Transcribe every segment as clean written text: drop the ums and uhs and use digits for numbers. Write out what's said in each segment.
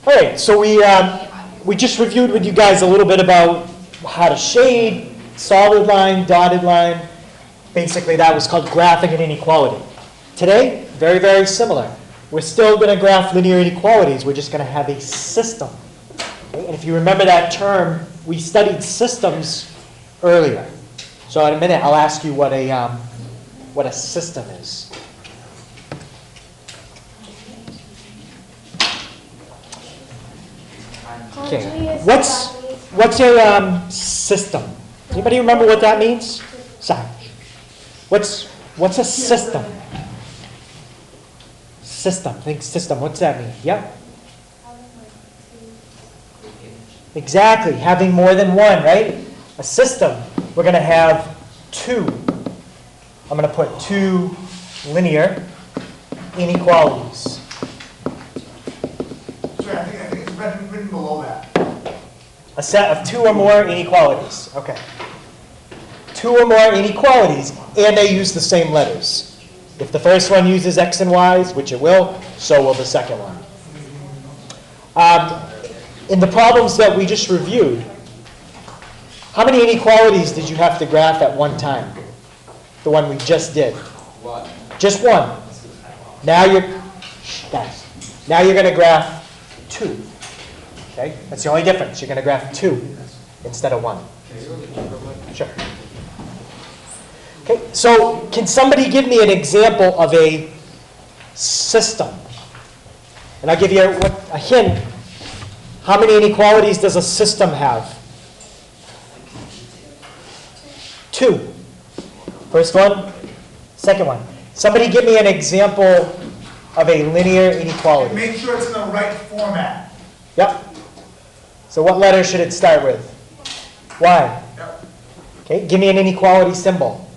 All right, so we just reviewed with you guys a little bit about how to shade, solid line, dotted line. Basically, that was called graphing an inequality. Today, very, very similar. We're still going to graph linear inequalities. We're just going to have a system. Okay? And if you remember that term, we studied systems earlier. So in a minute, I'll ask you what a system is. Okay. What's a system? Anybody remember what that means? Sorry. What's a system? System. Think system. What's that mean? Yep. Exactly. Having more than one, right? A system. We're going to have two. I'm going to put two linear inequalities. Sorry, I think it's written below that. A set of two or more inequalities. Okay. Two or more inequalities, and they use the same letters. If the first one uses x and y's, which it will, so will the second one. In the problems that we just reviewed, how many inequalities did you have to graph at one time? The one we just did. One. Just one. Now you're going to graph two. Okay? That's the only difference. You're going to graph two instead of one. Sure. Okay, so can somebody give me an example of a system? And I'll give you a hint. How many inequalities does a system have? Two. First one, second one. Somebody give me an example of a linear inequality. Make sure it's in the right format. Yep. So what letter should it start with? Y. Yep. Okay, give me an inequality symbol.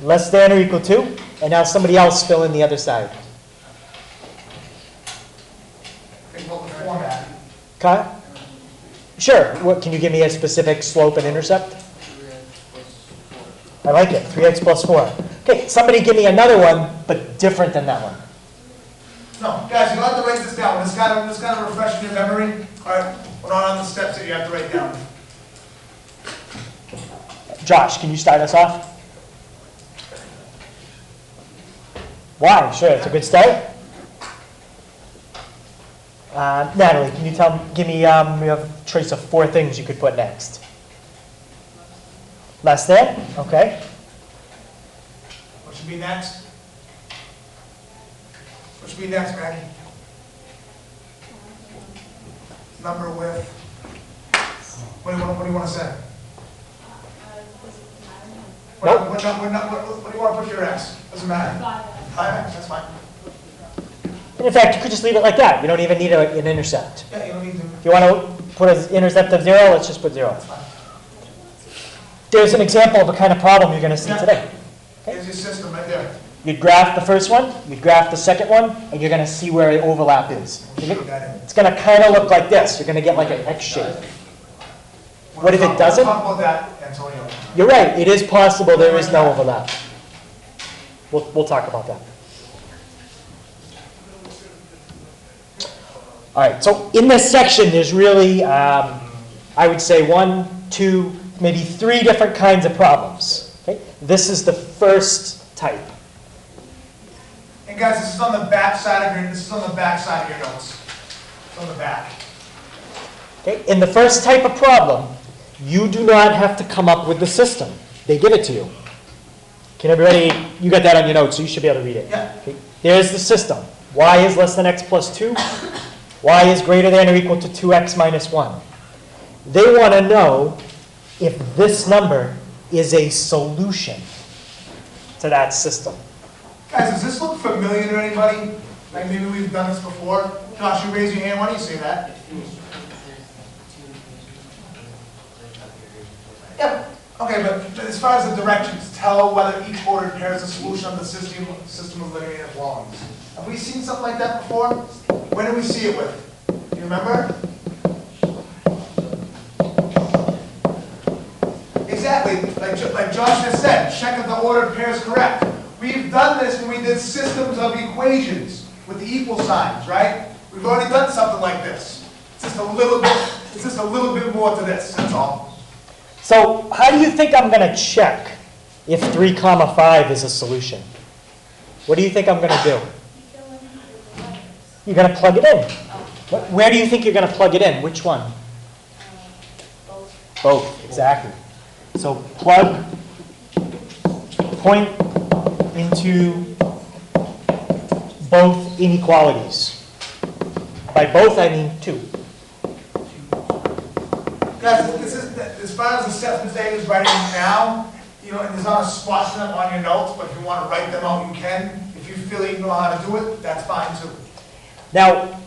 Less than or equal to, and now somebody else fill in the other side. Think about the format. Okay? Sure. What, can you give me a specific slope and intercept? I like it. 3x plus 4. Okay, somebody give me another one, but different than that one. No, guys, you don't have to write this down. This kind of refresh your memory. All right, we're not on the steps that you have to write down. Josh, can you start us off? Why? Sure, it's a good start. Natalie, can you give me, you have a choice of 4 things you could put next. Less than? Okay. What should be next? What should be next, Maggie? Number with. What do you want to say? Nope. What do you want to put your x? Doesn't matter. 5x, that's fine. And in fact, you could just leave it like that. You don't even need an intercept. Yeah, you don't need to. If you want to put an intercept of 0, let's just put 0. That's fine. There's an example of a kind of problem you're going to see today. Here's your system right there. You'd graph the first one, you'd graph the second one, and you're going to see where the overlap is. It's going to kind of look like this. You're going to get like an X shape. What if it doesn't? We'll talk about that, Antonio. You're right. It is possible there is no overlap. We'll talk about that. All right. So in this section, there's really, I would say 1, 2, maybe 3 different kinds of problems. Okay? This is the first type. And guys, this is on the back side of your. This is on the back side of your notes. It's on the back. Okay? In the first type of problem, you do not have to come up with the system. They give it to you. Can everybody, you got that on your notes, so you should be able to read it. Yeah. Okay? There's the system. Y is less than x plus 2. Y is greater than or equal to 2x minus 1. They want to know if this number is a solution to that system. Guys, does this look familiar to anybody? Like maybe we've done this before? Josh, you raise your hand. Why don't you say that? Yep. Okay, but as far as the directions, tell whether each ordered pair is a solution of the system of linear inequalities. Have we seen something like that before? When did we see it with? Do you remember? Exactly. Like Josh just said, check if the ordered pair is correct. We've done this when we did systems of equations. with the equal signs, right? We've already done something like this. It's just a little bit more to this, that's all. So how do you think I'm going to check if 3 comma 5 is a solution? What do you think I'm going to do? You're going to plug it in. Where do you think you're going to plug it in? Which one? Both, exactly. So plug point into both inequalities. By both, I mean 2. Guys, this is, as far as assessment data is writing now, you know, and there's not a spot for them on your notes, but if you want to write them out, you can. If you feel you know how to do it, that's fine too. Now,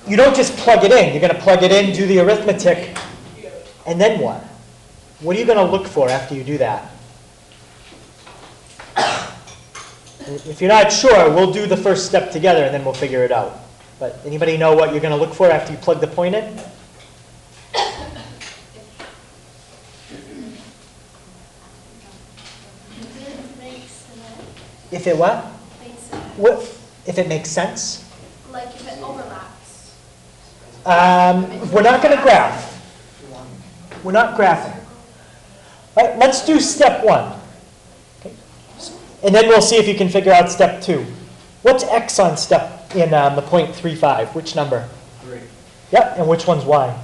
you don't just plug it in. You're going to plug it in, do the arithmetic, and then what? What are you going to look for after you do that? If you're not sure, we'll do the first step together and then we'll figure it out. But anybody know what you're going to look for after you plug the point in? If it what? What? If it makes sense? Like if it overlaps. We're not going to graph. We're not graphing. All right, let's do step 1. Okay. And then we'll see if you can figure out step 2. What's x on step in the 0.35? Which number? 3. Yep, and which one's y?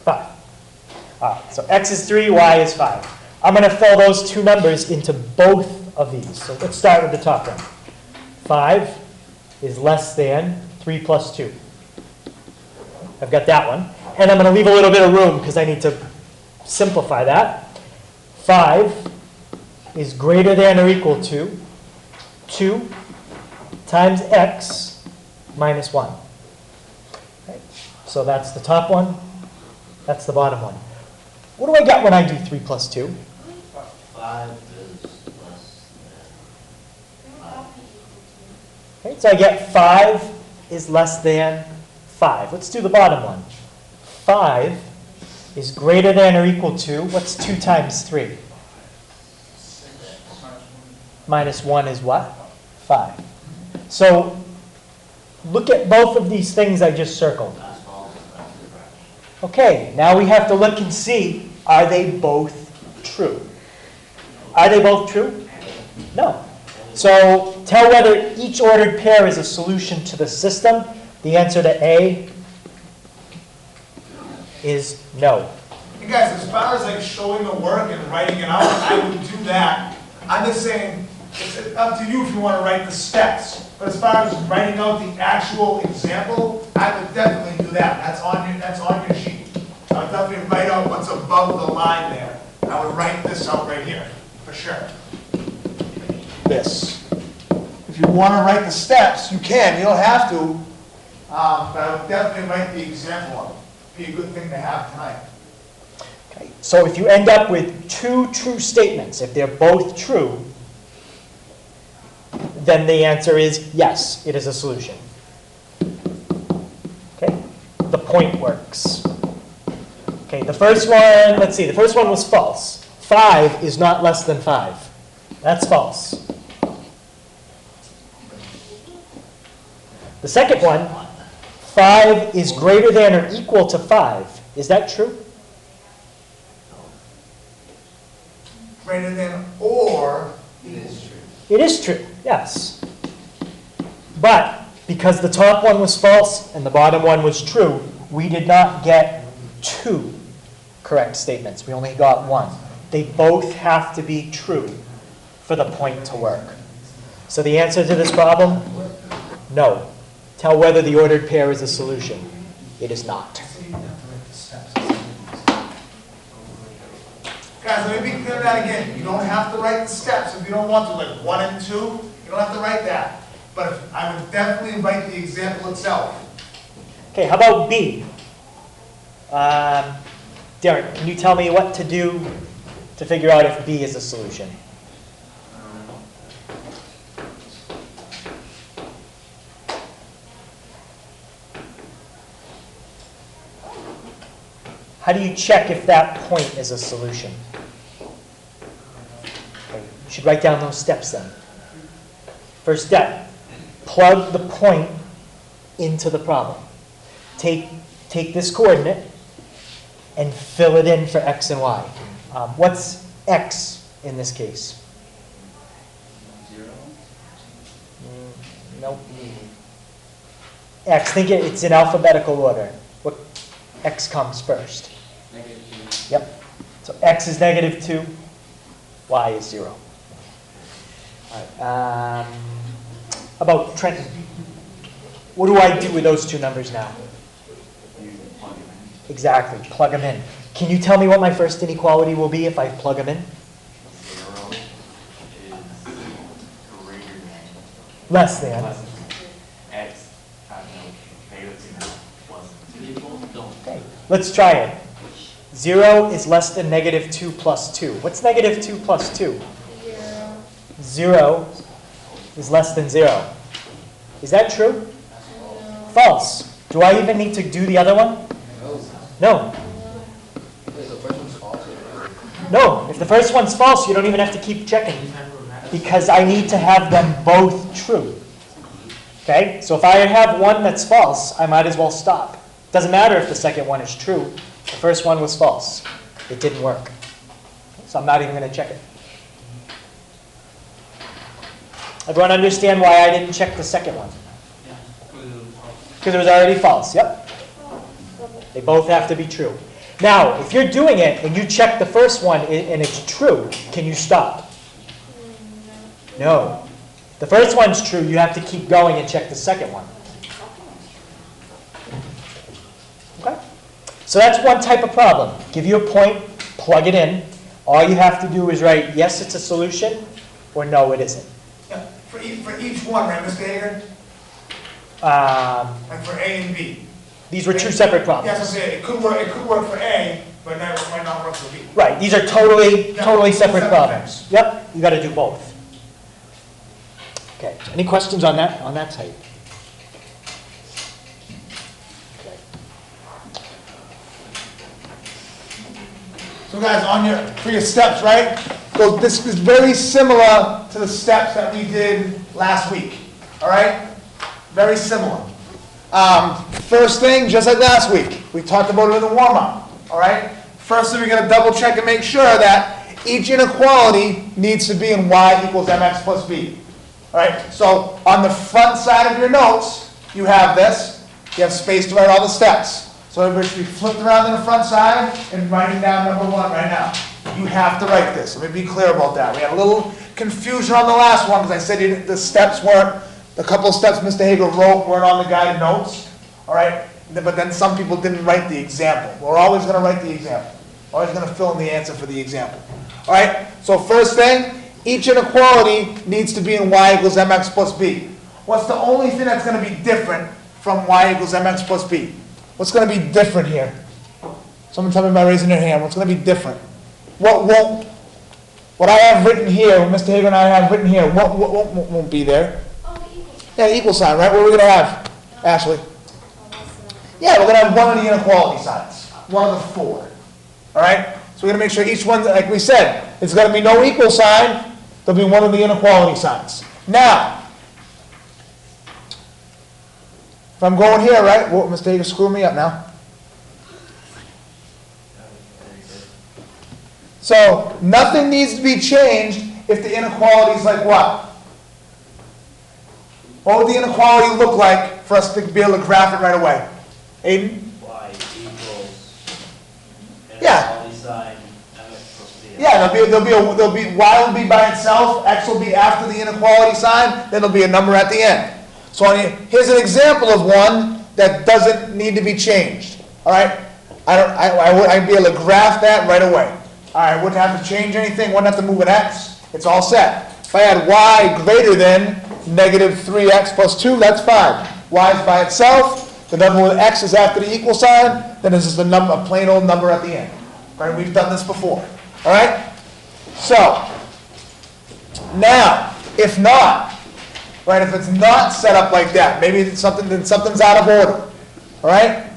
5. So x is 3, y is 5. I'm going to fill those 2 numbers into both of these. So let's start with the top one. 5 is less than 3 plus 2. I've got that one. And I'm going to leave a little bit of room because I need to simplify that. 5 is greater than or equal to 2 times x minus 1. Okay. So that's the top one. That's the bottom one. What do I get when I do 3 plus 2? 5 is less than 5. Okay, so I get 5 is less than 5. Let's do the bottom one. 5 is greater than or equal to, what's 2 times 3? Minus 1 is what? 5. So look at both of these things I just circled. That's false, that's correct. Okay, now we have to look and see, are they both true? Are they both true? No. So tell whether each ordered pair is a solution to the system. The answer to A is no. Hey guys, as far as like showing the work and writing it out, I would do that. I'm just saying, it's up to you if you want to write the steps. But as far as writing out the actual example, I would definitely do that. That's on your sheet. I would definitely write out what's above the line there. I would write this out right here, for sure. This. If you want to write the steps, you can. You don't have to. But I would definitely write the example out. Be a good thing to have tonight. Okay, so if you end up with 2 true statements, if they're both true, then the answer is yes, it is a solution. Okay, the point works. Okay, the first one, let's see, the first one was false. 5 is not less than 5. That's false. The second one, 5 is greater than or equal to 5. Is that true? Greater than or It is true. It is true, yes. But because the top one was false and the bottom one was true, we did not get 2 correct statements. We only got 1. They both have to be true for the point to work. So the answer to this problem, no. Tell whether the ordered pair is a solution. It is not. Guys, let me be clear that again. You don't have to write the steps if you don't want to, like 1 and 2. You don't have to write that. But I would definitely write the example itself. Okay, how about B? Derek, can you tell me what to do to figure out if B is a solution? How do you check if that point is a solution? Okay. You should write down those steps then. First step, plug the point into the problem. Take this coordinate and fill it in for x and y. What's x in this case? 0. Nope. X, it's in alphabetical order. What x comes first? -2. Yep. So x is -2, y is 0. All right. About Trenton. What do I do with those two numbers now? You plug it in. Exactly, plug them in. Can you tell me what my first inequality will be if I plug them in? 0 is greater than. Less than. Less than. X, negative 2 plus 2. Okay, let's try it. 0 is less than -2 plus 2. What's -2 plus 2? 0 is less than 0. Is that true? False. Do I even need to do the other one? No. No, if the first one's false, you don't even have to keep checking because I need to have them both true. Okay, so if I have one that's false, I might as well stop. Doesn't matter if the second one is true. The first one was false. It didn't work. So I'm not even going to check it. Everyone understand why I didn't check the second one? Because it was already false. Yep. They both have to be true. Now, if you're doing it and you check the first one and it's true, can you stop? No. The first one's true, you have to keep going and check the second one. Okay? So that's one type of problem. Give you a point, plug it in. All you have to do is write, yes, it's a solution, or no, it isn't. Yeah, for each one, right, Mr. Hager? Like for A and B. These were two separate problems. Yes, I'm saying, it could work for A, but it might not work for B. Right, these are totally separate separate problems. Yep, you got to do both. Okay, any questions on that type? Okay. So guys, for your steps, right? So this is very similar to the steps that we did last week, all right? Very similar. First thing, just like last week, we talked about it in the warm-up, all right? First thing, we're going to double check and make sure that each inequality needs to be in y equals mx plus b. All right, so on the front side of your notes, you have this. You have space to write all the steps. So everybody should be flipped around on the front side and writing down number 1 right now. You have to write this. Let me be clear about that. We had a little confusion on the last one because I said the steps weren't, the couple of steps Mr. Hager wrote weren't on the guided notes. All right, but then some people didn't write the example. We're always going to write the example. Always going to fill in the answer for the example. All right, so first thing, each inequality needs to be in y equals mx plus b. What's the only thing that's going to be different from y equals mx plus b? What's going to be different here? Someone tell me by raising their hand. What's going to be different? What I have written here, what Mr. Hager and I have written here, what won't be there? Oh, the equal. Yeah, the equal sign, right? What are we going to have, Ashley? Yeah, we're going to have one of the inequality signs. One of the 4. All right? So we're going to make sure each one, like we said, it's going to be no equal sign. There'll be one of the inequality signs. Now, if I'm going here, right? Whoa, Mr. Hager, screw me up now. So nothing needs to be changed if the inequality is like what? What would the inequality look like for us to be able to graph it right away? Aiden? Y equals. Yeah. Inequality sign, mx plus b. Yeah, there'll be y will be by itself, x will be after the inequality sign, then there'll be a number at the end. So here's an example of one that doesn't need to be changed. All right, I'd be able to graph that right away. All right, wouldn't have to change anything, wouldn't have to move an x. It's all set. If I had y greater than negative 3x plus 2, that's fine. Y is by itself. The number with x is after the equal sign. Then it's just a plain old number at the end. All right, we've done this before. All right. So now, if not, right, if it's not set up like that, maybe something's out of order. All right.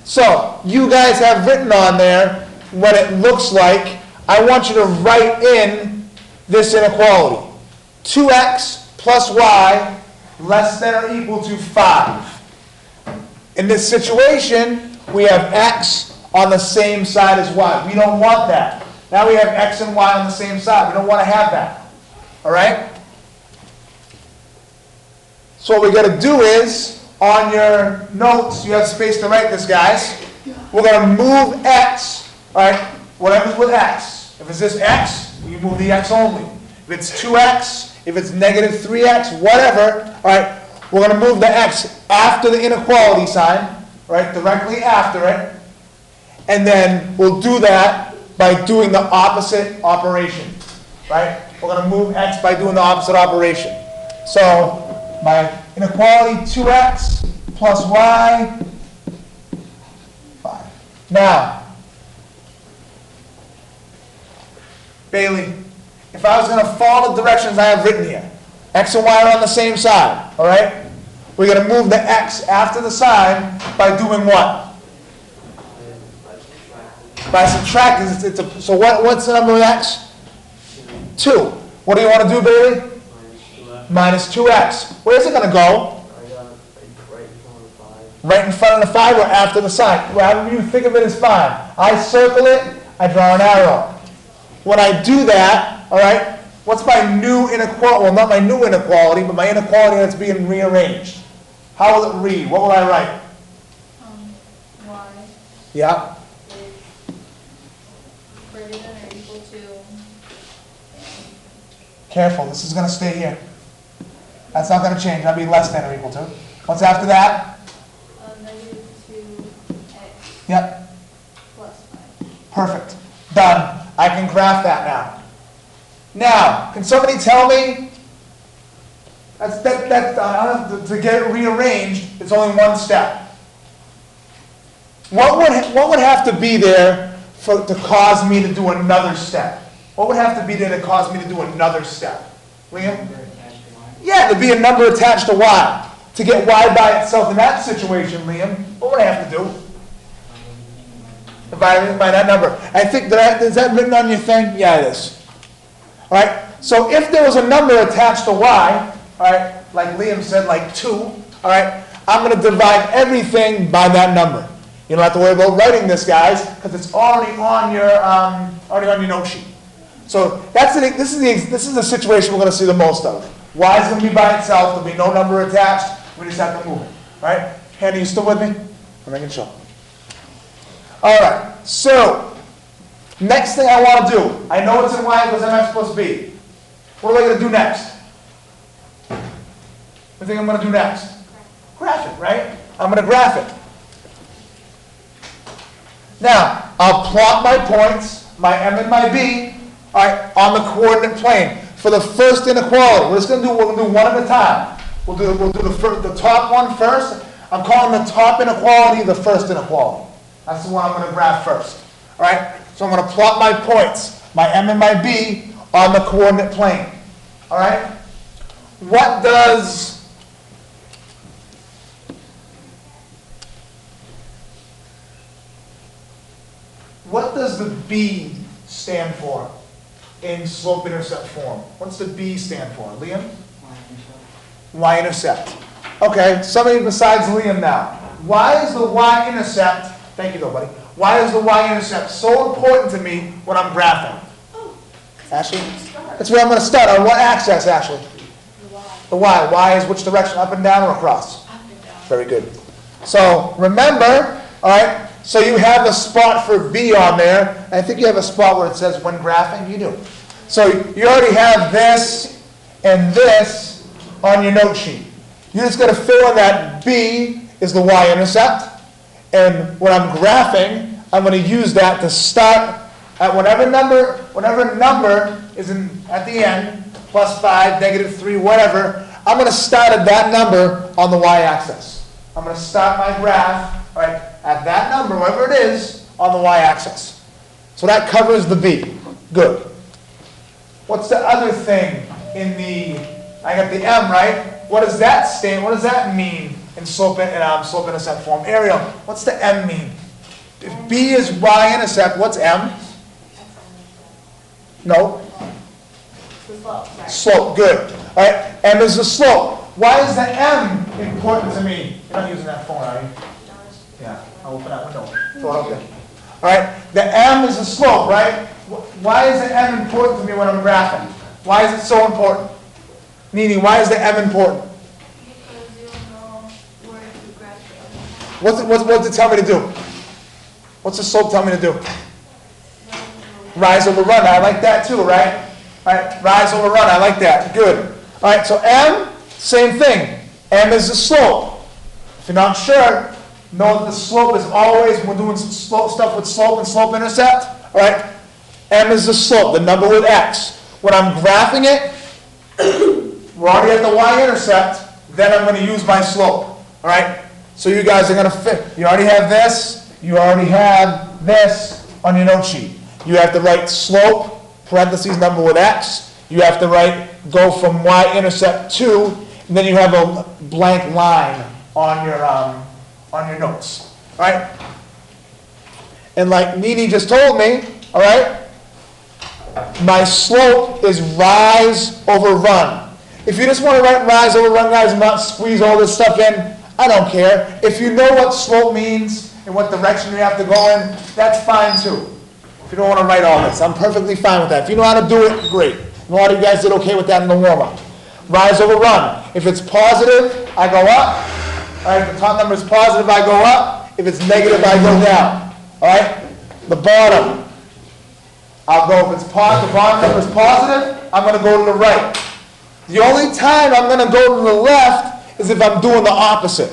So you guys have written on there what it looks like. I want you to write in this inequality. 2x plus y less than or equal to 5. In this situation, we have x on the same side as y. We don't want that. Now we have x and y on the same side. We don't want to have that. All right? So what we're going to do is, on your notes, you have space to write this, guys. We're going to move x, all right, whatever's with x. If it's this x, we move the x only. If it's 2x, if it's negative 3x, whatever, all right, we're going to move the x after the inequality sign, right, directly after it. And then we'll do that by doing the opposite operation, right? We're going to move x by doing the opposite operation. So my inequality, 2x plus y, 5. Now, Bailey, if I was going to follow the directions I have written here, x and y are on the same side, all right? We're going to move the x after the sign by doing what? By subtracting. So what's the number of x? 2. What do you want to do, Bailey? Minus 2x. Where's it going to go? Right in front of the 5 or after the sign? However you think of it is fine. I circle it, I draw an arrow. When I do that, all right, what's my new inequality? Well, not my new inequality, but my inequality that's being rearranged. How will it read? What will I write? Y Yeah? is greater than or equal to, Careful, this is going to stay here. That's not going to change. That'll be less than or equal to. What's after that? negative 2x Yep. plus 5. Perfect. Done. I can graph that now. Now, can somebody tell me? To get it rearranged, it's only one step. What would have to be there to cause me to do another step? What would have to be there to cause me to do another step? Liam? Yeah, there'd be a number attached to y. To get y by itself in that situation, Liam, what would I have to do? Divide by that number. I think is that written on your thing? Yeah, it is. All right. So if there was a number attached to y, all right, like Liam said, like 2, all right, I'm going to divide everything by that number. You don't have to worry about writing this, guys, because it's already on your note sheet. So this is the situation we're going to see the most of. Y is going to be by itself. There'll be no number attached. We just have to move it. All right. Hannah, you still with me? I'm making sure. All right, so next thing I want to do, I know it's in y equals mx plus b. What am I going to do next? What do you think I'm going to do next? Graph it, right? I'm going to graph it. Now, I'll plot my points, my m and my b, all right, on the coordinate plane. For the first inequality, we're going to do one at a time. We'll do the top one first. I'm calling the top inequality the first inequality. That's the one I'm going to graph first. All right? So I'm going to plot my points, my m and my b, on the coordinate plane. All right? What does the b stand for in slope-intercept form? What's the b stand for? Liam? Y-intercept. Okay, somebody besides Liam now. Why is the y-intercept, thank you though, buddy. Why is the y-intercept so important to me when I'm graphing? Ashley? That's where I'm going to start. On what axis, Ashley? The y. Y is which direction? Up and down or across? Up and down. Very good. So remember, all right, so you have a spot for B on there. I think you have a spot where it says when graphing. You do. So you already have this and this on your note sheet. You're just going to fill in that B is the y-intercept. And when I'm graphing, I'm going to use that to start at whatever number is at the end, plus 5, negative 3, whatever. I'm going to start at that number on the y-axis. I'm going to start my graph right at that number, whatever it is, on the y-axis. So that covers the B. Good. What's the other thing in the, I got the M, right? What does that stand, what does that mean in slope-intercept form? Ariel, what's the M mean? If B is y-intercept, what's M? No. The slope, sorry. Slope, good. All right, M is the slope. Why is the M important to me? You're not using that phone, are you? Yeah, I'll open that window. Throw it up there. All right, the M is the slope, right? Why is the M important to me when I'm graphing? Why is it so important? Meaning, why is the M important? Because you don't know where to graph the other What's it tell me to do? What's the slope tell me to do? Rise over run. I like that too, right? All right, rise over run. I like that. Good. All right, so M, same thing. M is the slope. If you're not sure, know that the slope is always, when we're doing stuff with slope and slope intercept, all right? M is the slope, the number with X. When I'm graphing it, we're already at the y-intercept, then I'm going to use my slope, all right? So you guys are going to fit. You already have this. You already have this on your note sheet. You have to write slope, parentheses, number with X. You have to write, go from y-intercept to, and then you have a blank line on your notes, all right? And like Nini just told me, all right, my slope is rise over run. If you just want to write rise over run, guys, and not squeeze all this stuff in, I don't care. If you know what slope means and what direction you have to go in, that's fine too. If you don't want to write all this, I'm perfectly fine with that. If you know how to do it, great. And a lot of you guys did okay with that in the warm-up. Rise over run. If it's positive, I go up. All right, if the top number is positive, I go up. If it's negative, I go down. All right? The bottom, I'll go, if it's positive, the bottom number is positive, I'm going to go to the right. The only time I'm going to go to the left is if I'm doing the opposite.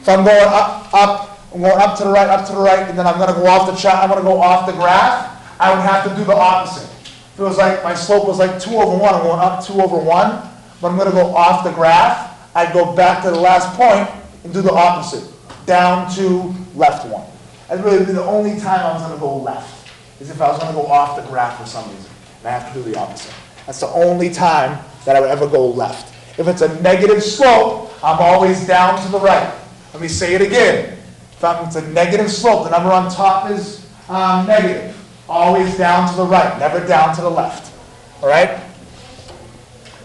If I'm going I'm going up to the right, and then I'm going to go off the chart, I'm going to go off the graph, I would have to do the opposite. If it was like, my slope was like 2 over 1, I'm going up 2 over 1, but I'm going to go off the graph, I'd go back to the last point and do the opposite, down to left 1. That's really the only time I was going to go left, is if I was going to go off the graph for some reason, and I have to do the opposite. That's the only time that I would ever go left. If it's a negative slope, I'm always down to the right. Let me say it again. If it's a negative slope, the number on top is negative. Always down to the right, never down to the left. All right?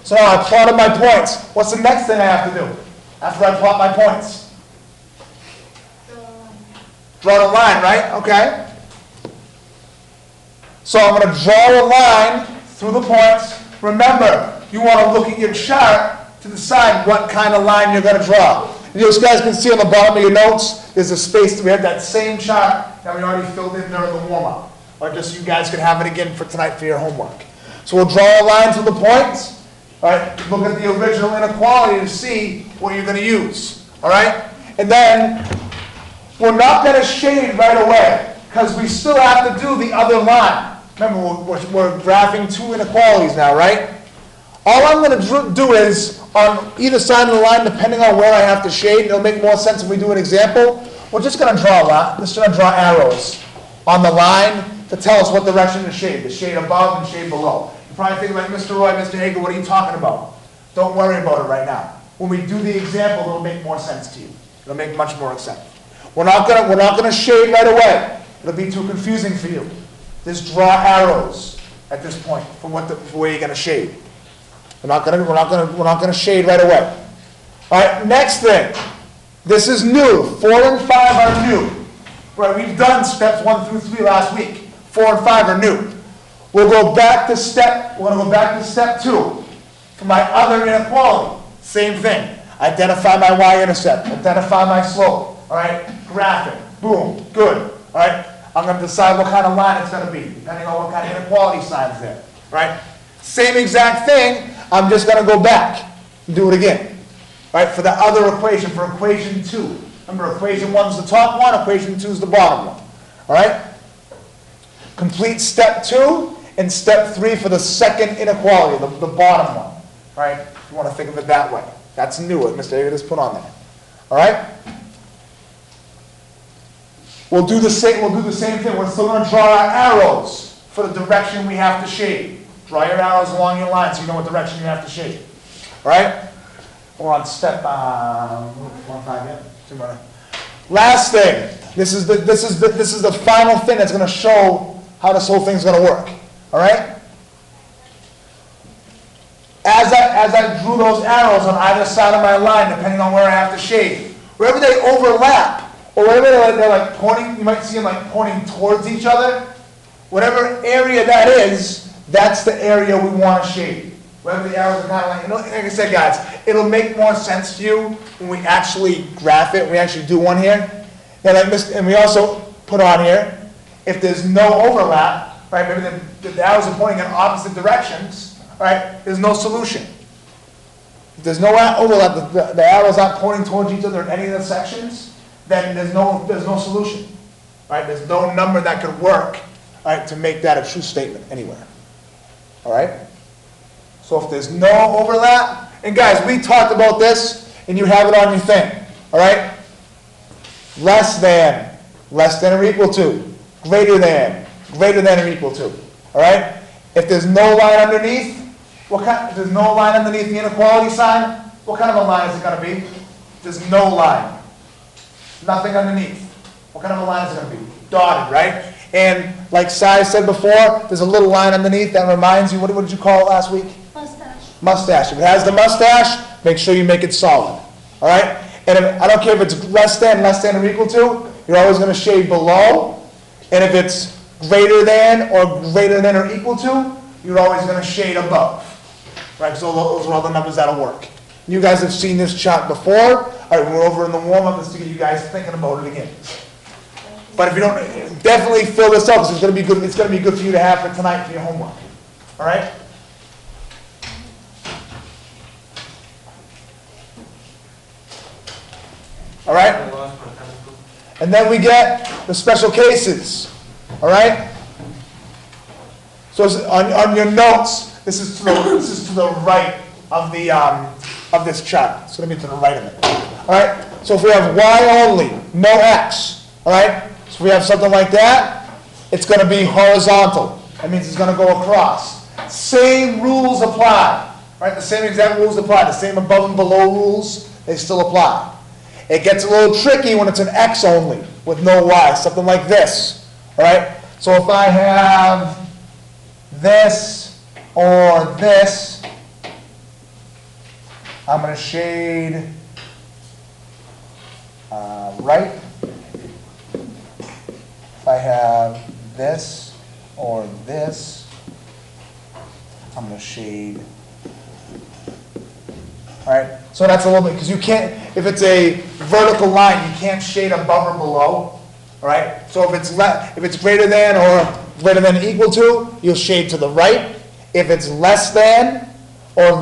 So now I plotted my points. What's the next thing I have to do after I plot my points? Draw the line, right? Okay. So I'm going to draw a line through the points. Remember, you want to look at your chart to decide what kind of line you're going to draw. And you guys can see on the bottom of your notes, there's a space. We have that same chart that we already filled in during the warm-up. Or just so you guys can have it again for tonight for your homework. So we'll draw a line through the points. All right, look at the original inequality to see what you're going to use. All right? And then we're not going to shade right away because we still have to do the other line. Remember, we're graphing two inequalities now, right? All I'm going to do is, on either side of the line, depending on where I have to shade, it'll make more sense if we do an example. We're just going to draw a line. Just going to draw arrows on the line to tell us what direction to shade. The shade above and shade below. You're probably thinking like, Mr. Roy, Mr. Hager, what are you talking about? Don't worry about it right now. When we do the example, it'll make more sense to you. It'll make much more sense. We're not going to shade right away. It'll be too confusing for you. Just draw arrows at this point for where you're going to shade. We're not going to shade right away. All right, next thing. This is new. 4 and 5 are new. Right, we've done steps 1 through 3 last week. 4 and 5 are new. We're going to go back to step 2 for my other inequality. Same thing. Identify my y-intercept. Identify my slope. All right, graph it. Boom, good. All right, I'm going to decide what kind of line it's going to be, depending on what kind of inequality sign's there. Right, same exact thing. I'm just going to go back and do it again. All right, for the other equation, for equation 2. Remember, equation 1 is the top one, equation 2 is the bottom one. All right? Complete step 2 and step 3 for the second inequality, the bottom one. All right? If you want to think of it that way. That's new, what Mr. Hager just put on there. All right? We'll do the same thing. We're still going to draw our arrows for the direction we have to shade. Draw your arrows along your line so you know what direction you have to shade. All right? We're on step 1, 5, yeah. Last thing. This is the final thing that's going to show how this whole thing's going to work. All right? as I drew those arrows on either side of my line, depending on where I have to shade, wherever they overlap, or wherever they're like pointing, you might see them like pointing towards each other, whatever area that is, that's the area we want to shade. Wherever the arrows are kind of like, like I said, guys, it'll make more sense to you when we actually graph it, we actually do one here. And we also put on here, if there's no overlap, right, maybe the arrows are pointing in opposite directions, right, there's no solution. If there's no overlap, the arrows aren't pointing towards each other in any of the sections, then there's no solution, right? There's no number that could work, right, to make that a true statement anywhere, all right? So if there's no overlap, and guys, we talked about this, and you have it on your thing, all right? Less than or equal to, greater than or equal to, all right? If there's no line underneath, if there's no line underneath the inequality sign, what kind of a line is it going to be? There's no line. Nothing underneath. What kind of a line is it going to be? Dotted, right? And like Sai said before, there's a little line underneath that reminds you, what did you call it last week? Mustache. Mustache. If it has the mustache, make sure you make it solid. All right? And I don't care if it's less than or equal to, you're always going to shade below. And if it's greater than or equal to, you're always going to shade above. Right? So those are all the numbers that'll work. You guys have seen this chart before. All right, we're over in the warm-up. Let's get you guys thinking about it again. But if you don't, definitely fill this out because it's going to be good. It's going to be good for you to have for tonight for your homework. All right? All right? And then we get the special cases. All right? So on your notes, this is to the right of this chart. So let me to the right of it. All right? So if we have y only, no x, all right? So if we have something like that, it's going to be horizontal. That means it's going to go across. Same rules apply, right? The same exact rules apply. The same above and below rules, they still apply. It gets a little tricky when it's an x only with no y, something like this, all right? So if I have this or this, I'm going to shade right. If I have this or this, I'm going to shade. All right, so that's a little bit, because you can't, if it's a vertical line, you can't shade above or below. All right, so if it's greater than or equal to, you'll shade to the right. If it's less than or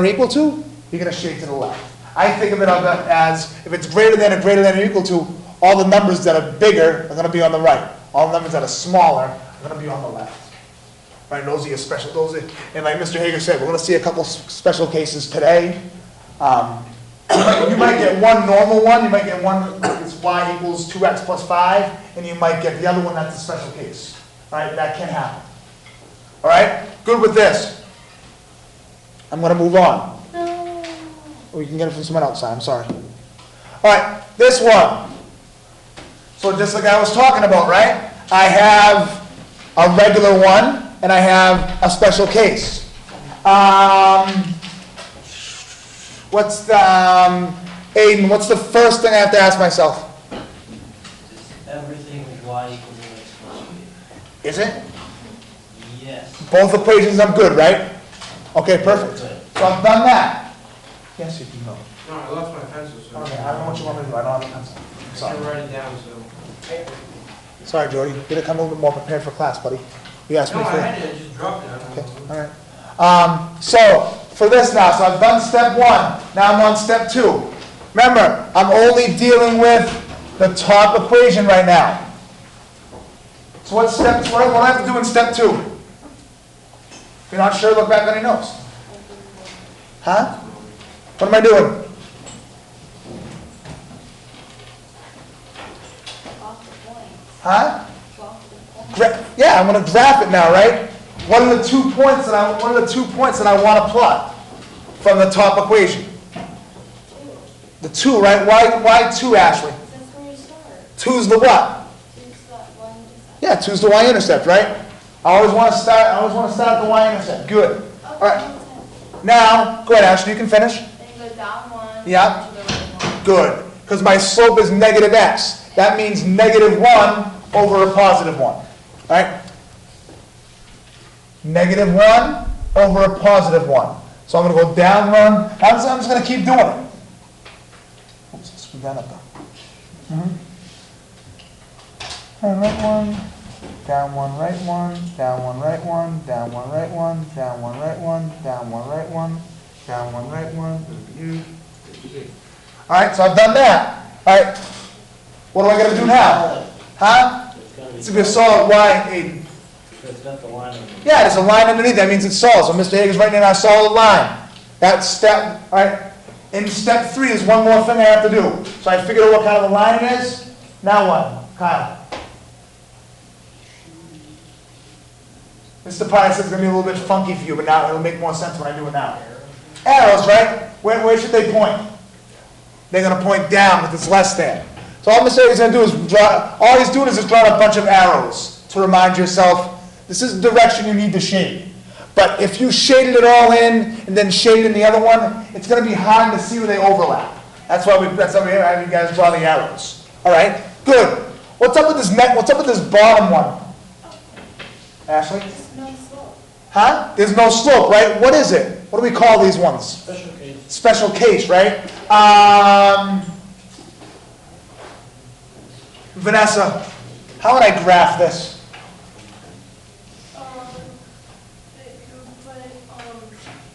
equal to, you're going to shade to the left. I think of it as if it's greater than or equal to, all the numbers that are bigger are going to be on the right. All the numbers that are smaller are going to be on the left. Right? Those are your special. And like Mr. Hager said, we're going to see a couple special cases today. You might get one normal one. You might get one that's y equals 2x plus 5, and you might get the other one that's a special case. All right? That can happen. All right? Good with this. I'm going to move on. Or you can get it from someone else. I'm sorry. All right, this one. So just like I was talking about, right? I have a regular one, and I have a special case. Aiden, what's the first thing I have to ask myself? Everything is y equals x plus b. Is it? Yes. Both equations I'm good, right? Okay, perfect. Good. So I've done that. Yes, you can go. No, I lost my pencil, so. Okay, I don't know what you want me to do. I don't have a pencil. I Sorry. can write it down, so. Sorry, Jordy. You gotta come a little bit more prepared for class, buddy. You asked me No, for I had it, I just dropped it. I don't Okay, know. all right. So for this now, so I've done step one. Now I'm on step two. Remember, I'm only dealing with the top equation right now. So what do I have to do in step two? If you're not sure, look back on your notes. Huh? What am I doing? Huh? Yeah, I'm going to graph it now, right? What are the 2 points that I want to plot from the top equation? The 2, right? Why 2, Ashley? That's where you start. 2's the what? Two's got one intercept. Yeah, 2's the y-intercept, right? I always want to start at the y-intercept. Good. All right. Now, go ahead, Ashley, you can finish. Then you go down one. Yeah. To the right one. Good, because my slope is negative x. That means negative 1 over a positive 1. All right? Negative 1 over a positive 1. So I'm going to go down 1. I'm just going to keep doing it. Oops, screw that up though. Right 1, down 1, right 1, down 1, right 1, down 1, right 1, down 1, right 1, down 1, right 1, down 1, right 1. All right, so I've done that. All right, what do I got to do now? Huh? It's going to be a solid Y, Aiden. It's got the line in it. Yeah, there's a line underneath. That means it's solid. So Mr. Hager's writing in our solid line. That's step, all right. In step 3, there's one more thing I have to do. So I figured out what kind of a line it is. Now what, Kyle? Mr. Pye says it's going to be a little bit funky for you, but now it'll make more sense when I do it now. Arrows, right? Where should they point? They're going to point down because it's less than. So all Mr. Hager's going to do is draw, all he's doing is just drawing a bunch of arrows to remind yourself this is the direction you need to shade. But if you shaded it all in and then shaded in the other one, it's going to be hard to see where they overlap. That's why we have you guys draw the arrows. All right? Good. What's up with this what's up with this bottom one? Ashley? There's no slope. Huh? There's no slope, right? What is it? What do we call these ones? Special case. Special case, right? Vanessa, how would I graph this? If you put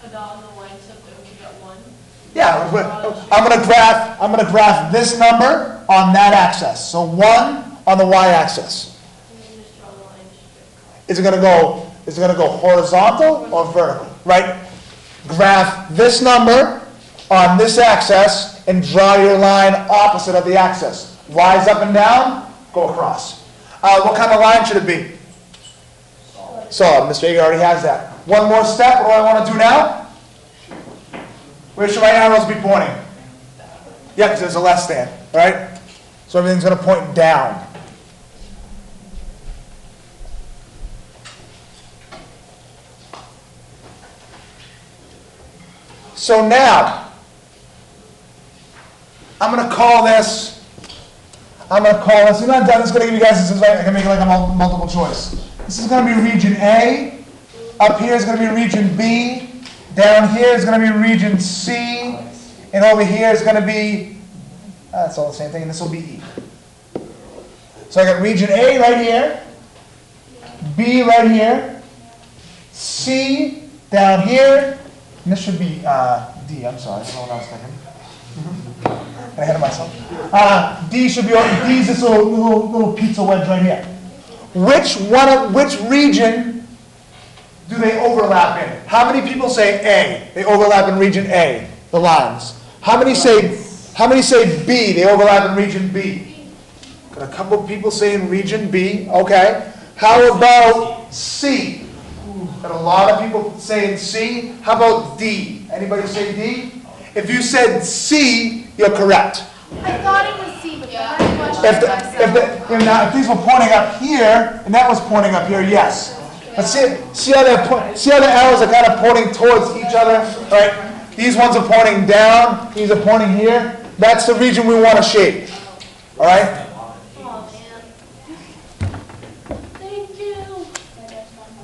a dot on the line, so that we get one. Yeah, I'm gonna graph this number on that axis. So 1 on the y-axis. And then just draw the line straight. Is it gonna go horizontal or vertical, right? Graph this number on this axis and draw your line opposite of the axis. Y's up and down, go across. What kind of line should it be? Solid. Mr. Hager already has that. One more step. What do I want to do now? Where should my arrows be pointing? Yeah, because there's a less than, right? So everything's going to point down. So now, I'm going to call this, you're not done, this is going to give you guys, I can make it like a multiple choice. This is going to be region A, up here is going to be region B, down here is going to be region C, and over here is going to be, that's all the same thing, and this will be E. So I got region A right here, B right here, C down here, and this should be D, I'm sorry, I don't know what I was thinking. Ahead of myself. D should be, D's this little pizza wedge right here. Which region do they overlap in? How many people say A? They overlap in region A, the lines. How many say B? They overlap in region B. Got a couple of people saying region B, okay. How about C? Got a lot of people saying C. How about D? Anybody say D? If you said C, you're correct. I thought it was C, but Yeah. then I questioned myself. If these were pointing up here, and that was pointing up here, yes. But see how the arrows are kind of pointing towards each other, right? These ones are pointing down, these are pointing here. That's the region we want to shade, all right? Oh, man. Thank you.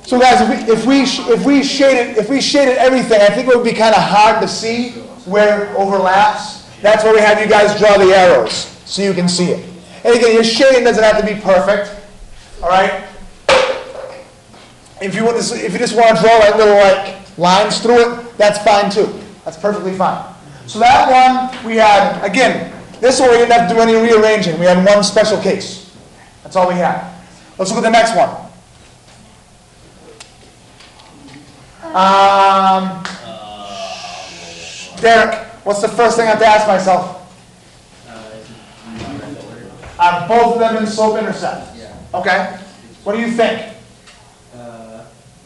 So guys, if we shaded everything, I think it would be kind of hard to see where it overlaps. That's why we have you guys draw the arrows, so you can see it. And again, your shading doesn't have to be perfect, all right? If you just want to draw like little lines through it, that's fine too. That's perfectly fine. So that one, we had, again, this one we didn't have to do any rearranging. We had one special case. That's all we had. Let's look at the next one. Derek, what's the first thing I have to ask myself? Are both of them in slope intercept? Yeah. Okay. What do you think?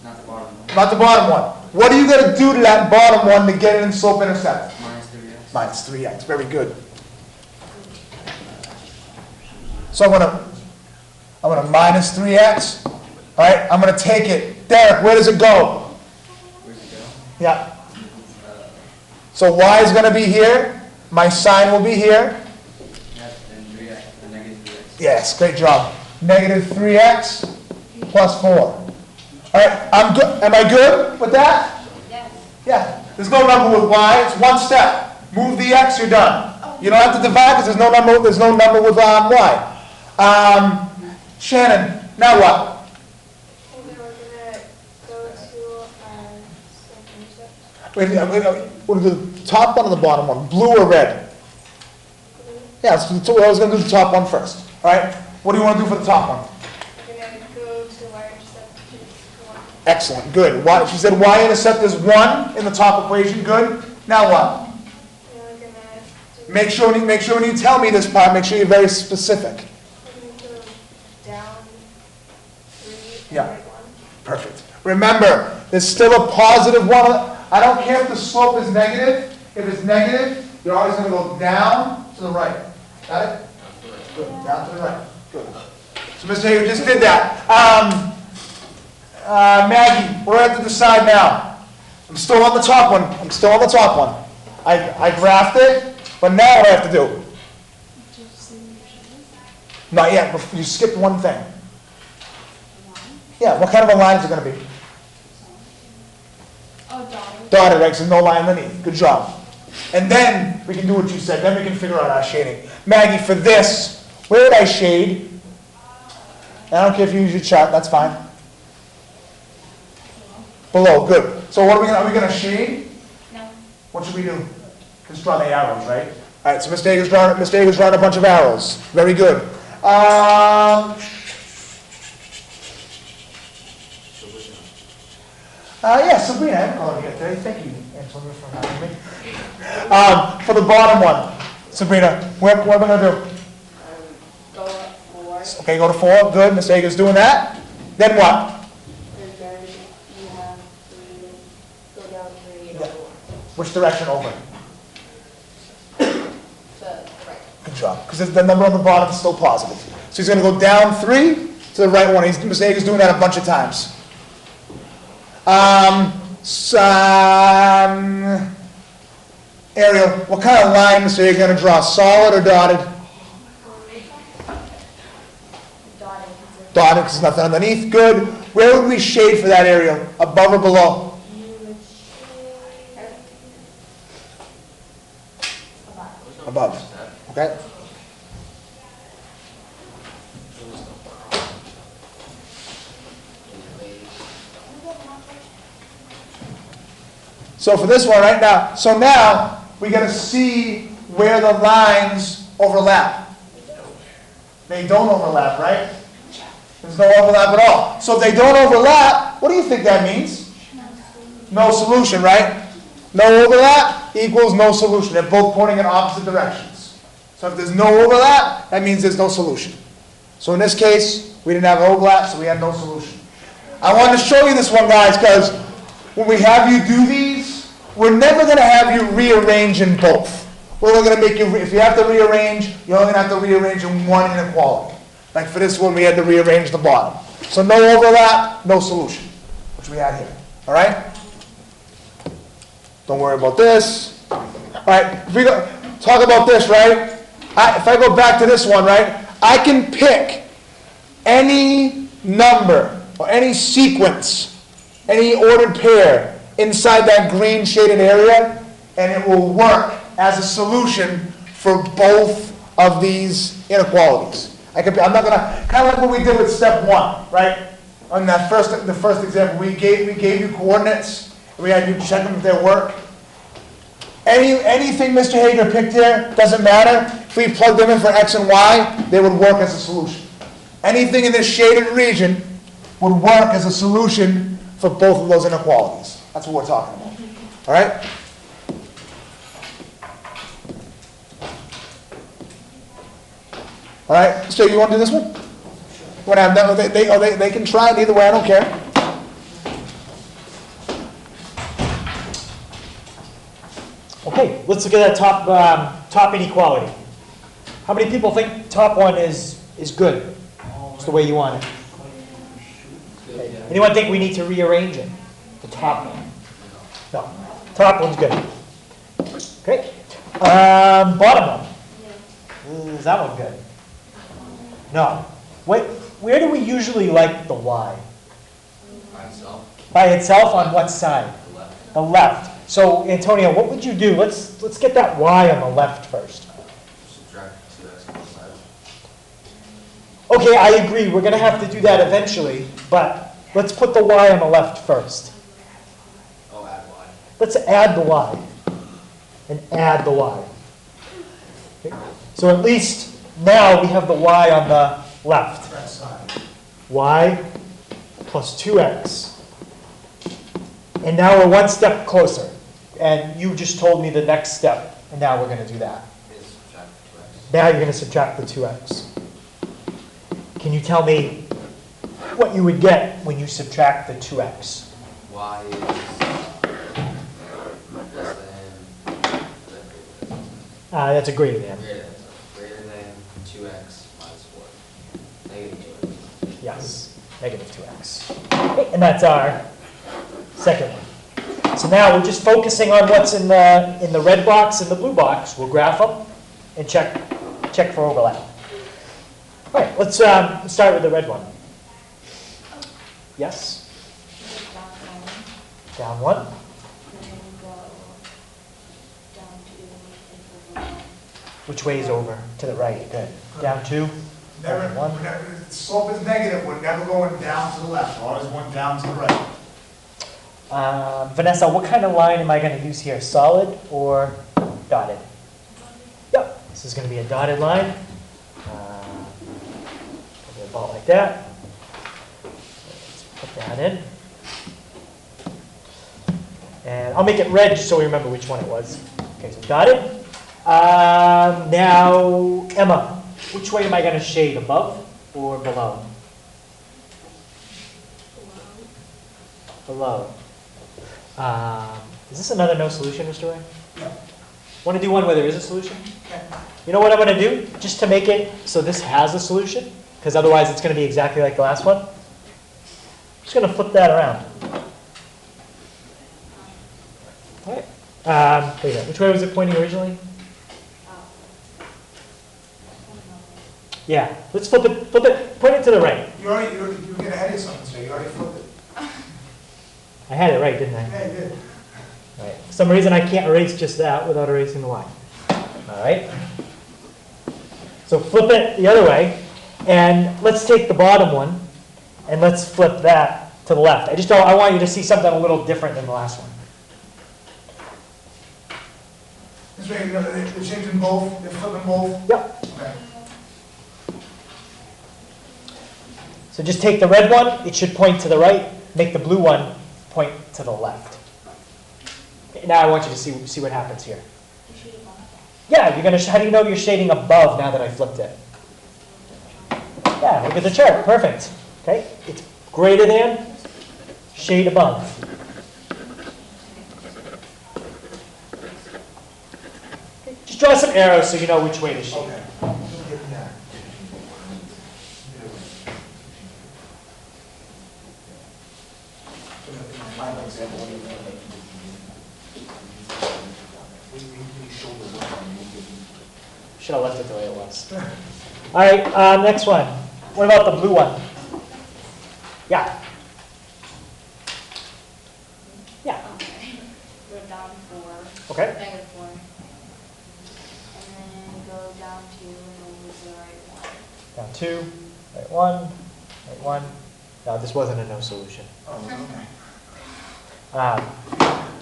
Not the bottom one. About the bottom one. What are you going to do to that bottom one to get it in slope intercept? Minus 3x. Minus 3x. Very good. So I'm going to minus 3x. All right. I'm going to take it. Derek, where does it go? Where's it go? Yeah. So y is going to be here. My sign will be here. Yes, and 3x, the negative 3x. Yes, great job. Negative 3x plus 4. All right, I'm good. Am I good with that? Yes. Yeah. There's no number with y. It's one step. Move the x, you're done. You don't have to divide because there's no number. There's no number with y. Shannon. Now what? And then we're gonna go to second step. Wait, what are the top one or the bottom one? Blue or red? Yeah, so I was going to do the top one first. All right. What do you want to do for the top one? We're gonna go to y-intercept, which is 1. Excellent. Good. Y, she said y-intercept is 1 in the top equation. Good. Now what? And we're gonna do, Make sure when you tell me this part, make sure you're very specific. we're gonna go down 3 and Yeah. right 1. Perfect. Remember, there's still a positive one. I don't care if the slope is negative. If it's negative, you're always going to go down to the right. Got it? Good. Down to the right. Good. So Mr. Hager just did that. Maggie, we're at the decide now. I'm still on the top one. I graphed it, but now what do I have to do? Not yet. You skipped one thing. Yeah, what kind of a line is it going to be? Oh, dotted. Dotted, right, so no line underneath. Good job. And then we can do what you said. Then we can figure out our shading. Maggie, for this, where would I shade? And I don't care if you use your chart, that's fine. Below, good. So what are we gonna shade? No. What should we do? Just draw the arrows, right? All right, so Mr. Hager's drawing a bunch of arrows. Very good. Yeah, Sabrina, I haven't called you yet today. Thank you, Antonia, for having me. For the bottom one, Sabrina, what am I going to do? Go up 4, Okay, go to 4. Good. Mr. Hager's doing that. Then what? and then you have 3, go down 3 and Yeah. over 1. Which direction over? To the right. Good job. Because the number on the bottom is still positive. So he's going to go down 3 to the right one. Mr. Hager's doing that a bunch of times. Ariel, what kind of line, Mr. Hager, going to draw? Solid or dotted? Dotted. Dotted, because there's nothing underneath. Good. Where would we shade for that, Ariel? Above or below? You would shade Above. Okay? So for this one right now, so now we got to see where the lines overlap. They don't overlap, right? There's no overlap at all. So if they don't overlap, what do you think that means? No solution, right? No overlap equals no solution. They're both pointing in opposite directions. So if there's no overlap, that means there's no solution. So in this case, we didn't have overlap, so we had no solution. I wanted to show you this one, guys, because when we have you do these, we're never going to have you rearrange in both. We're only going to make you, if you have to rearrange, you're only going to have to rearrange in one inequality. Like for this one, we had to rearrange the bottom. So no overlap, no solution, which we had here. All right? Don't worry about this. All right, if we go, talk about this, right? If I go back to this one, right, I can pick any number or any sequence, any ordered pair inside that green shaded area, and it will work as a solution for both of these inequalities. I'm not gonna, kind of like what we did with step 1, right? On that the first example, we gave you coordinates, and we had you check them if they work. Anything Mr. Hager picked here, doesn't matter. If we plugged them in for x and y, they would work as a solution. Anything in this shaded region would work as a solution for both of those inequalities. That's what we're talking about. All right? All right, so you want to do this one? Whatever. They can try it either way, I don't care. Okay, let's look at that top inequality. How many people think top one is good? It's the way you want it. Okay. Anyone think we need to rearrange it? The top one? No. Top one's good. Okay. Bottom one. Is that one good? No. Where do we usually like the y? By itself, By itself on what side? the left. The left. So Antonio, what would you do? Let's get that y on the left first. Subtract 2x on both sides. Okay, I agree. We're going to have to do that eventually, but let's put the y on the left first. Oh, add y. Let's add the y and add the y. Okay. So at least now we have the y on the left. That side. Y plus 2x. And now we're one step closer. And you just told me the next step, and now we're going to do that. Is subtract 2x. Now you're going to subtract the 2x. Can you tell me what you would get when you subtract the 2x? Y is less than, That's a greater than. greater than 2x minus 4. Negative 2x. Yes, negative 2x. Okay, and that's our second one. So now we're just focusing on what's in the red box and the blue box. We'll graph them and check for overlap. All right, let's start with the red one. Yes? Down one. Which way is over? To the right. Good. Down two. Never, One. the slope is negative, we're never going down to the left, always going down to the right. Vanessa, what kind of line am I going to use here? Solid or dotted? Yep, this is going to be a dotted line. About like that. Let's put that in. And I'll make it red just so we remember which one it was. Okay, so dotted. Now, Emma, which way am I going to shade, above or below? Below. Is this another no solution, Mr. Ray? Yeah. Want to do one where there is a solution? You know what I'm going to do? Just to make it so this has a solution, because otherwise it's going to be exactly like the last one. I'm just going to flip that around. All right. Wait a minute. Which way was it pointing originally? Yeah. Let's flip it. Point it to the right. You get ahead of yourself, so you already flipped it. I had it right, didn't I? Yeah, you did. All right. For some reason I can't erase just that without erasing the y. All right. So flip it the other way, and let's take the bottom one, and let's flip that to the left. I want you to see something a little different than the last one. This way, they're changing both, they're flipping both. Yep. Okay. So just take the red one, it should point to the right, make the blue one point to the left. Okay, now I want you to see what happens here. Yeah, how do you know you're shading above now that I flipped it? Yeah, look at the chart, perfect. Okay, it's greater than, shade above. Okay, just draw some arrows so you know which way to shade. Okay. Yeah. Final example. Should have left it the way it was. All right, next one. What about the blue one? Yeah. Yeah. Okay. Go down 4. Okay. Negative 4. And then go down 2 and then move the right 1. Down two, right one, right one. No, this wasn't a no solution. Oh, okay. Um,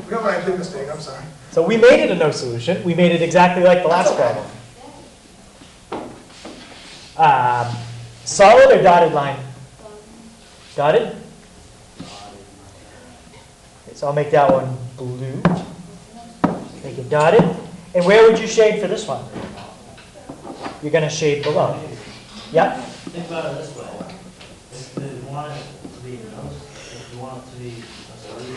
We don't want to do mistake, I'm sorry. so we made it a no solution. We made it exactly like the last problem. Solid or dotted line? Dotted? Okay, so I'll make that one blue. Make it dotted. And where would you shade for this one? You're going to shade below. Yep. Think about it this way. If you want it to be if you want it to be a solution,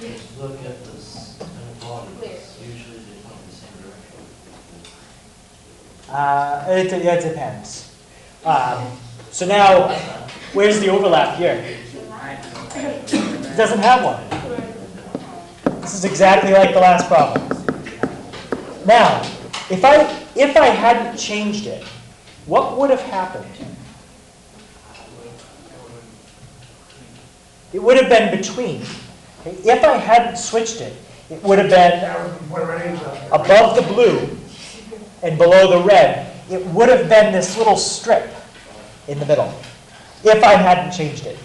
just look at this inequalities. Usually they point in the same direction. It depends. So now, where's the overlap here? It doesn't have one. This is exactly like the last problem. Now, if I hadn't changed it, what would have happened? It would have been between. Okay? If I hadn't switched it, it would have been That would be what already is. above the blue and below the red. It would have been this little strip in the middle, if I hadn't changed it.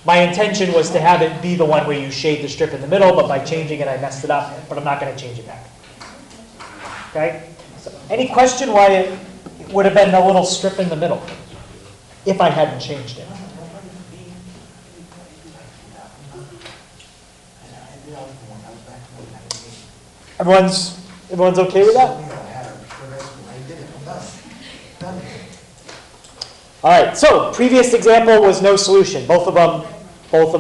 My intention was to have it be the one where you shade the strip in the middle, but by changing it, I messed it up, but I'm not going to change it back. Okay? So any question why it would have been the little strip in the middle, if I hadn't changed it? Everyone's okay with that? All right, so previous example was no solution. Both of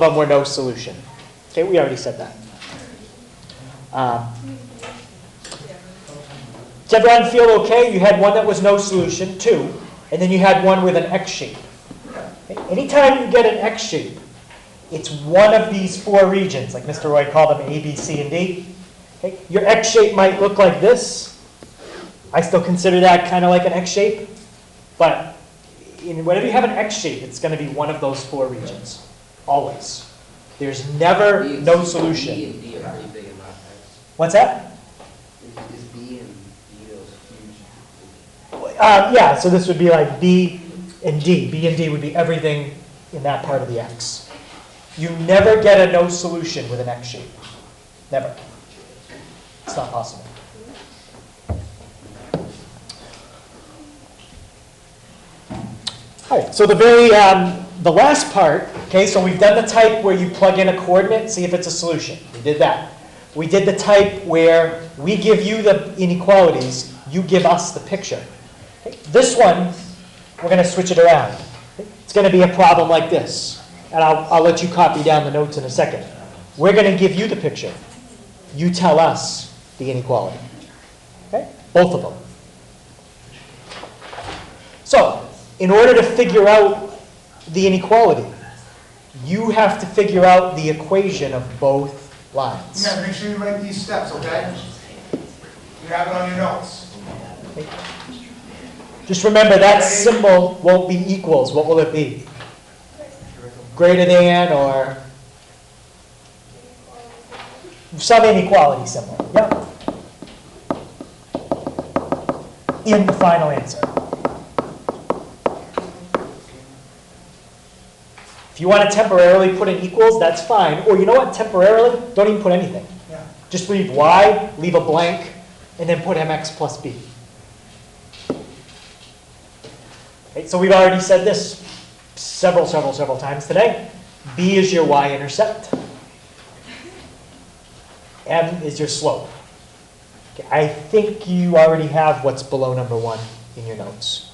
them were no solution. Okay, we already said that. Does everyone feel okay? You had one that was no solution, 2, and then you had one with an X shape. Okay, anytime you get an X shape, it's one of these 4 regions, like Mr. Roy called them A, B, C, and D. Okay, your X shape might look like this. I still consider that kind of like an X shape, but whenever you have an X shape, it's going to be one of those 4 regions, always. There's never no solution. B and D are pretty big in math. What's that? Is B and D those huge? Yeah, so this would be like B and D. B and D would be everything in that part of the X. You never get a no solution with an X shape. Never. It's not possible. All right, so the last part, okay, so we've done the type where you plug in a coordinate, see if it's a solution. We did that. We did the type where we give you the inequalities, you give us the picture. Okay, this one, we're going to switch it around. Okay, it's going to be a problem like this, and I'll let you copy down the notes in a second. We're going to give you the picture. You tell us the inequality. Okay, both of them. So, in order to figure out the inequality, you have to figure out the equation of both lines. You gotta make sure you write these steps, okay? You have it on your notes. Just remember that symbol won't be equals. What will it be? Greater than or some inequality symbol. Yep. In the final answer. If you want to temporarily put in equals, that's fine. Or you know what, temporarily, don't even put anything. Yeah. Just leave y, leave a blank, and then put mx plus b. Okay, so we've already said this several times today. B is your y-intercept. M is your slope. Okay, I think you already have what's below number 1 in your notes.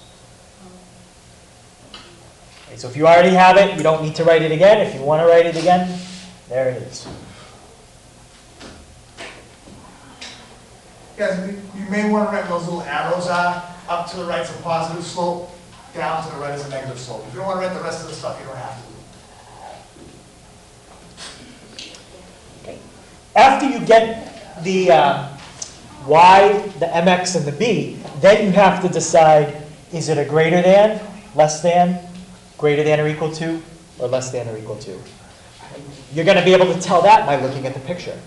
Okay, so if you already have it, you don't need to write it again. If you want to write it again, there it is. Guys, you may want to write those little arrows up to the right is a positive slope, down to the right is a negative slope. If you don't want to write the rest of the stuff, you don't have to. Okay. After you get the y, the mx, and the b, then you have to decide, is it a greater than, less than, greater than or equal to, or less than or equal to? You're going to be able to tell that by looking at the picture.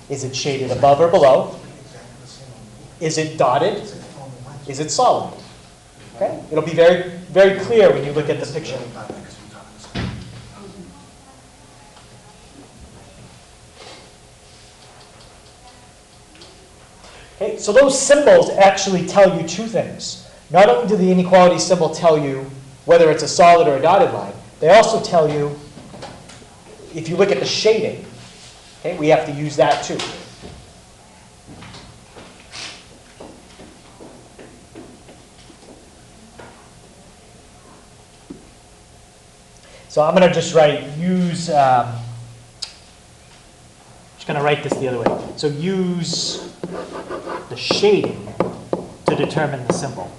Is it shaded above or below? Is it dotted? Is it solid? Okay? It'll be very, very clear when you look at the picture. Okay, so those symbols actually tell you 2 things. Not only do the inequality symbol tell you whether it's a solid or a dotted line, they also tell you, if you look at the shading, okay, we have to use that too. So I'm going to just write just going to write this the other way. So use the shading to determine the symbol.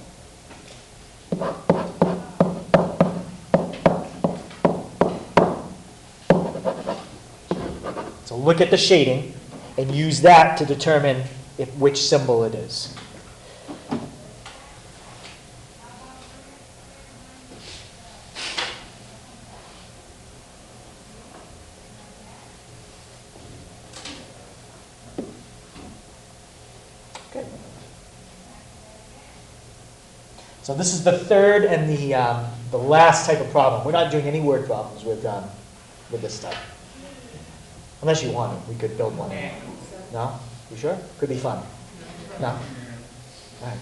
So look at the shading. and use that to determine which symbol it is. Okay. So this is the third and the last type of problem. We're not doing any word problems with this stuff. Unless you want it, we could build one. No? You sure? Could be fun. No? All right.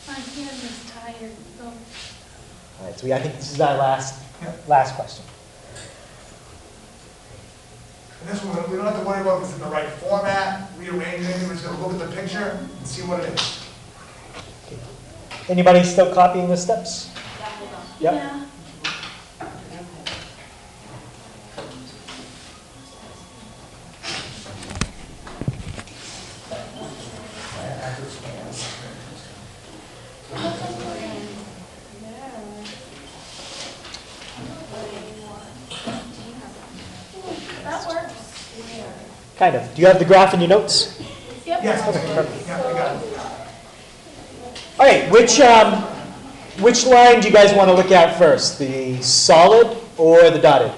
My hand is tired, so. All right, so I think this is our last question. And this one, we don't have to worry about if it's in the right format, rearrange anything, we're just gonna look at the picture and see what it is. Anybody still copying the steps? Yep. Yeah. That works. Kind of. Do you have the graph in your notes? Yep. Yes, yeah, I got it. All right, which line do you guys want to look at first? The solid or the dotted?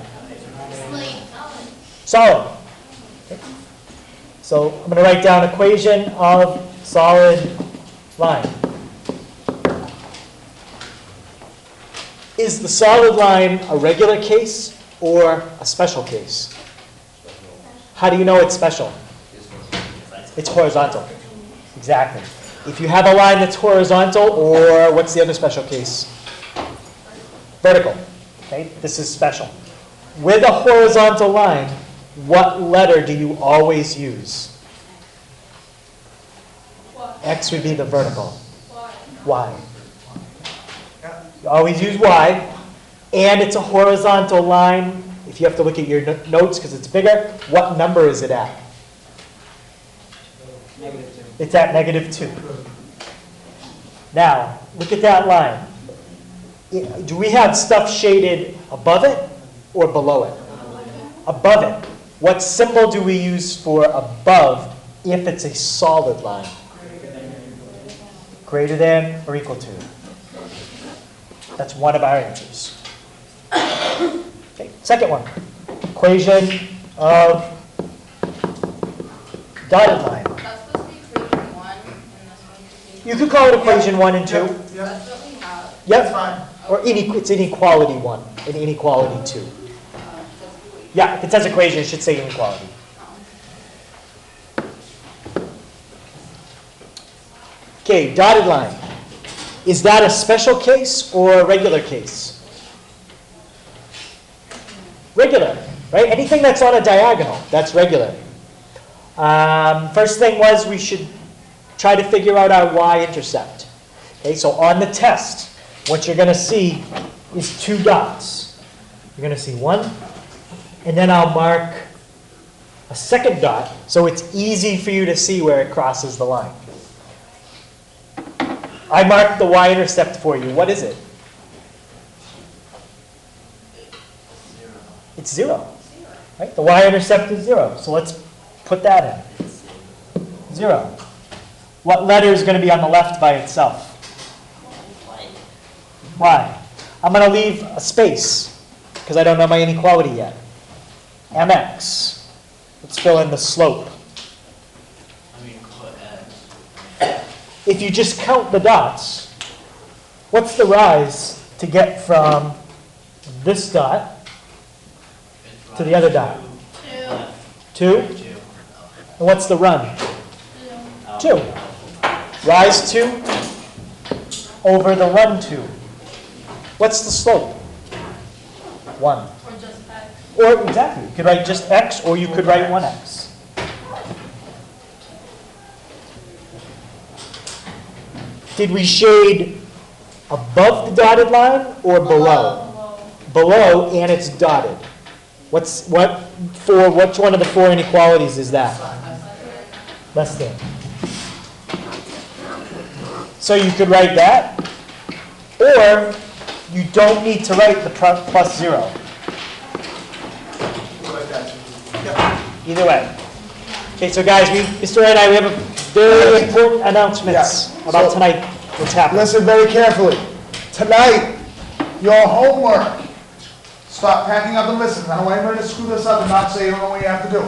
Solid. Okay. So I'm going to write down equation of solid line. Is the solid line a regular case or a special case? How do you know it's special? It's horizontal. Exactly. If you have a line that's horizontal, or what's the other special case? Vertical. Okay, this is special. With a horizontal line, what letter do you always use? X would be the vertical. Y. You always use Y, and it's a horizontal line. If you have to look at your notes because it's bigger, what number is it at? It's at -2. Now, look at that line. Do we have stuff shaded above it or below it? Above it. What symbol do we use for above if it's a solid line? Greater than or equal to. That's one of our answers. Okay, second one. Equation of dotted line. That's supposed to be equation 1, and this one could be. You could call it equation 1 and 2. Yeah, That's what we have. Yep. that's fine. Or it's inequality 1 and inequality 2. That's equation. Yeah, if it says equation, it should say inequality. Okay, dotted line. Is that a special case or a regular case? Regular, right? Anything that's on a diagonal, that's regular. First thing was we should try to figure out our y-intercept. Okay, so on the test, what you're going to see is 2 dots. You're going to see 1, and then I'll mark a second dot so it's easy for you to see where it crosses the line. I marked the y-intercept for you. What is it? It's 0. Right? The y-intercept is 0. So let's put that in. 0. What letter is going to be on the left by itself? Y. I'm going to leave a space because I don't know my inequality yet. mx. Let's fill in the slope. If you just count the dots, what's the rise to get from this dot to the other dot? 2. And what's the run? 2. Rise 2 over the run 2. What's the slope? 1. Or just X. Or exactly, you could write just x, or you could write 1x. Did we shade above the dotted line or below? Below, and it's dotted. Which one of the 4 inequalities is that? Less than. So you could write that, or you don't need to write the plus 0. Like that. Yeah. Either way. Okay, so guys, Mr. Ray and I, we have a very important announcements Yeah, about so- tonight, what's happening. Listen very carefully. Tonight, your homework, stop packing up and listen. I don't want anybody to screw this up and not say you don't know what you have to do.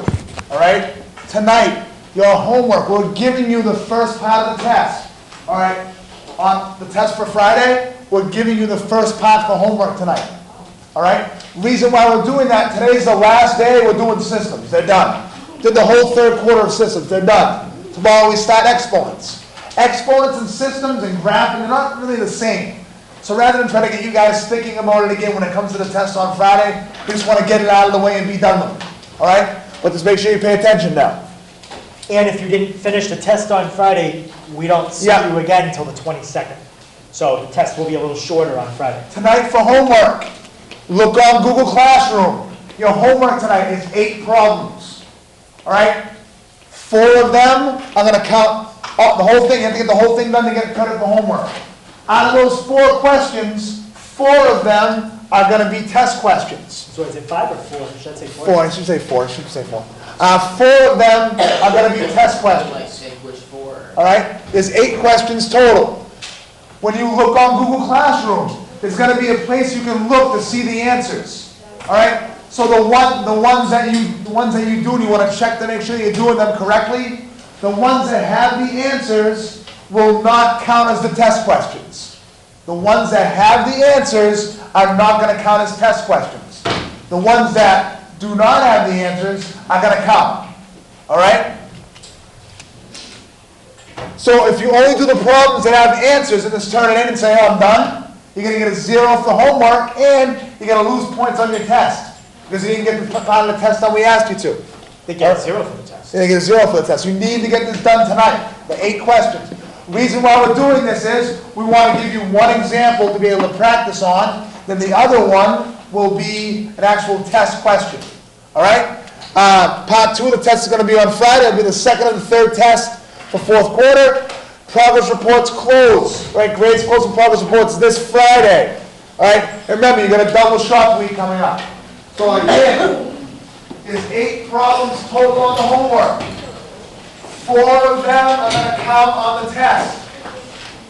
All right? Tonight, your homework, we're giving you the first part of the test. All right? On the test for Friday, we're giving you the first part for homework tonight. All right? Reason why we're doing that, today's the last day we're doing systems. They're done. Did the whole third quarter of systems. They're done. Tomorrow we start exponents. Exponents and systems and graphing are not really the same. So rather than try to get you guys thinking about it again when it comes to the test on Friday, we just want to get it out of the way and be done with it. All right? But just make sure you pay attention now. And if you didn't finish the test on Friday, we don't see Yeah. you again until the 22nd. So the test will be a little shorter on Friday. Tonight for homework, look on Google Classroom. Your homework tonight is 8 problems. All right? 4 of them, I'm going to count the whole thing. You have to get the whole thing done to get credit for homework. Out of those 4 questions, 4 of them are going to be test questions. So is it 5 or 4? Should I say 4? 4, I should say 4, I should say 4. 4 of them are going to be test questions. Like say which 4. All right? There's 8 questions total. When you look on Google Classroom, there's going to be a place you can look to see the answers. All right? So the ones that you do, and you want to check to make sure you're doing them correctly, the ones that have the answers will not count as the test questions. The ones that have the answers are not going to count as test questions. The ones that do not have the answers are going to count. All right? So if you only do the problems that have answers and just turn it in and say, oh, I'm done, you're going to get a 0 for homework and you're going to lose points on your test because you didn't get the part of the test that we asked you to. They get 0 for the test. You're going to get a 0 for the test. You need to get this done tonight, the 8 questions. Reason why we're doing this is we want to give you one example to be able to practice on, then the other one will be an actual test question. All right? Part 2 of the test is going to be on Friday. It'll be the second and the third test for 4th quarter. Progress reports close. Right? Grades close and progress reports this Friday. All right? And remember, you got a double shot week coming up. So again, there's 8 problems total on the homework. 4 of them are going to count on the test.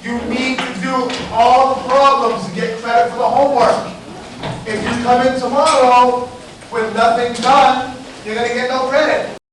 You need to do all the problems to get credit for the homework. If you come in tomorrow with nothing done, you're going to get no credit.